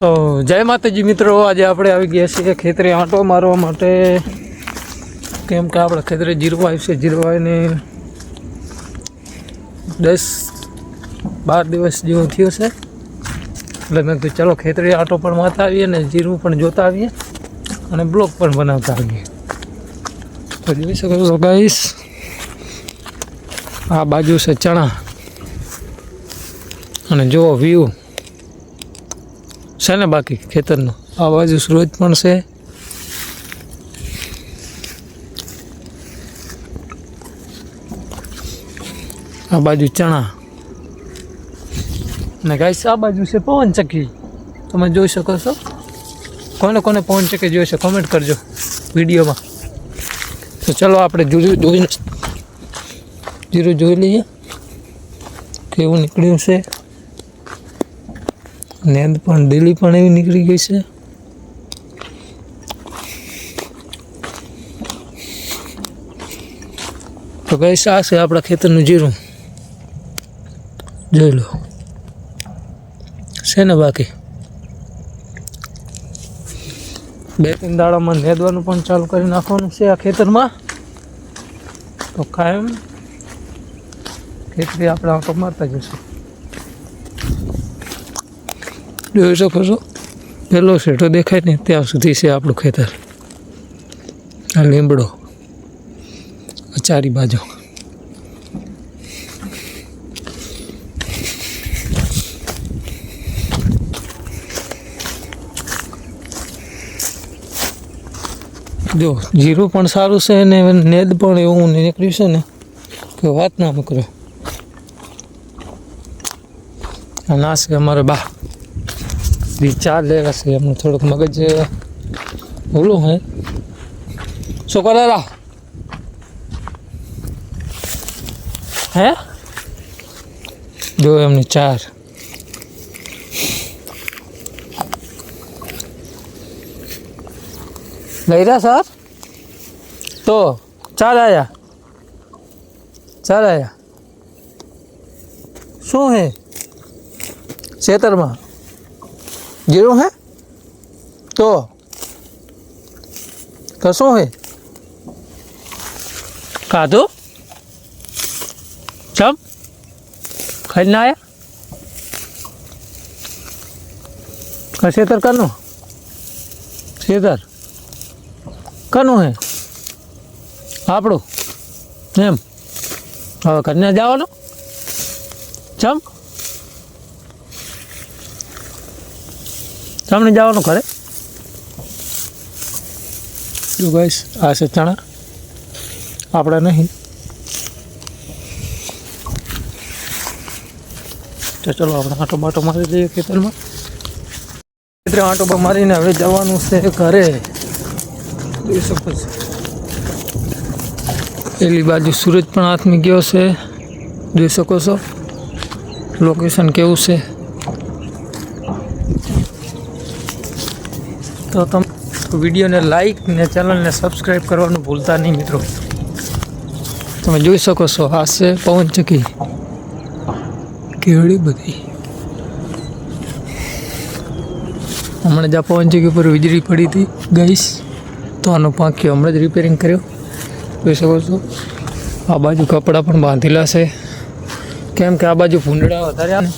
તો જય માતાજી મિત્રો, આજે આપણે આવી ગયા છીએ ખેતરે આંટો મારવા માટે, કેમ કે આપણે ખેતરે જીરું આવ્યું છે. જીરું આવીને 10-12 દિવસ જેવો થયો છે, એટલે મેં કીધું ચાલો ખેતરે આંટો પણ મારતા આવીએ ને જીરું પણ જોતા આવીએ અને બ્લોગ પણ બનાવતા આવીએ. તો જોઈ શકો છો ગાઈસ, આ બાજુ છે ચણા અને જુઓ વ્યૂ છે ને બાકી ખેતરનો. આ બાજુ સૂરજ પણ છે, આ બાજુ ચણા ને ગાઈસ આ બાજુ છે પવન ચક્કી. તમે જોઈ શકો છો. કોને કોને પવન ચક્કી જોઈ છે કોમેન્ટ કરજો વિડીયોમાં. તો ચલો આપણે જીરું જોઈ લઈએ કેવું નીકળ્યું છે. નેંદ પણ ડેલી પણ એવી નીકળી ગઈ છે. તો ગાઈસ આ છે આપણા ખેતરનું જીરું, જોઈ લો છે ને. બાકી 2-3 દાડામાં નેદવાનું પણ ચાલુ કરી નાખવાનું છે આ ખેતરમાં. તો કાયમ ખેતરી આપણે આંટો મારતા જશું. જોઈ શકો છો, પેલો શેઠો દેખાય ને ત્યાં સુધી છે આપણું ખેતર. આ લીમડો ચારી બાજુ. જો જીરું પણ સારું છે ને નેદ પણ એવું નીકળ્યું છે ને કે વાત ના કરો. આ નાશ કે અમારે બા ચા લેવા છે, એમનું થોડુંક મગજ ઓલું હે. શું કરેલા હે? જો એમની ચાર લઈ રહ્યા સર. તો ચાર આયા શું હે ખેતરમાં? જીરું હે તો શું હે? ખાધું ચમ ખાઈ ના આયા? ખેતર કનું ખેતર કનું હે? આપણું એમ. હવે કન્યા જવાનું ચમ તમને જવાનું કરે. જો ગાઈસ આ છે ચણા, આપણે નહીં. તો ચલો આપણે આંટો બાટો મારી દઈએ ખેતરમાં. ખેતરે આંટો મારીને હવે જવાનું છે ઘરે. જોઈ શકો છો પેલી બાજુ સૂરજ પણ હાથમાં ગયો છે, જોઈ શકો છો લોકેશન કેવું છે. તો તમે વિડીયોને લાઈક ને ચેનલને સબસ્ક્રાઈબ કરવાનું ભૂલતા નહીં મિત્રો. તમે જોઈ શકો છો આ છે પવન ચક્કી કેવડી બધી. હમણાં જ આ પવન ચક્કી ઉપર વીજળી પડી હતી ગઈશ, તો આનો પાંખ્યો હમણાં જ રિપેરિંગ કર્યો. જોઈ શકો છો આ બાજુ કપડાં પણ બાંધેલા છે, કેમ કે આ બાજુ ભૂંડડા વધારે આવે,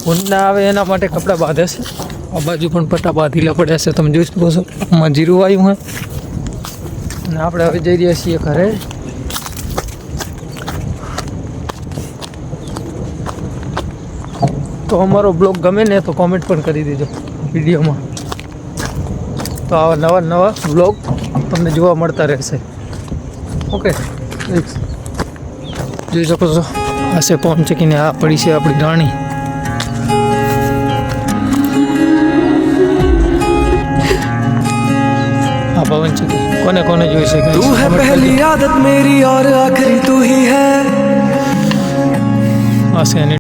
ભૂંડડા આવે એના માટે કપડાં બાંધે છે. આ બાજુ પણ પટ્ટા બાંધેલા પડ્યા છે, તમે જોઈ શકો છો. આમાં જીરું આવ્યું હોય અને આપણે હવે જઈ રહ્યા છીએ ઘરે. તો અમારો બ્લોગ ગમે ને તો કોમેન્ટ પણ કરી દેજો વિડીયોમાં. તો આવા નવા બ્લોગ તમને જોવા મળતા રહેશે. ઓકે, જોઈ શકો છો આ છે પવન ચક્કીને આ પડી છે આપણી રાણી. આ પવન ચક્કી કોને કોને જોઈ છે? તું હે પહેલી આદત મેરી ઓર આખરી તું હી હૈ. આ છે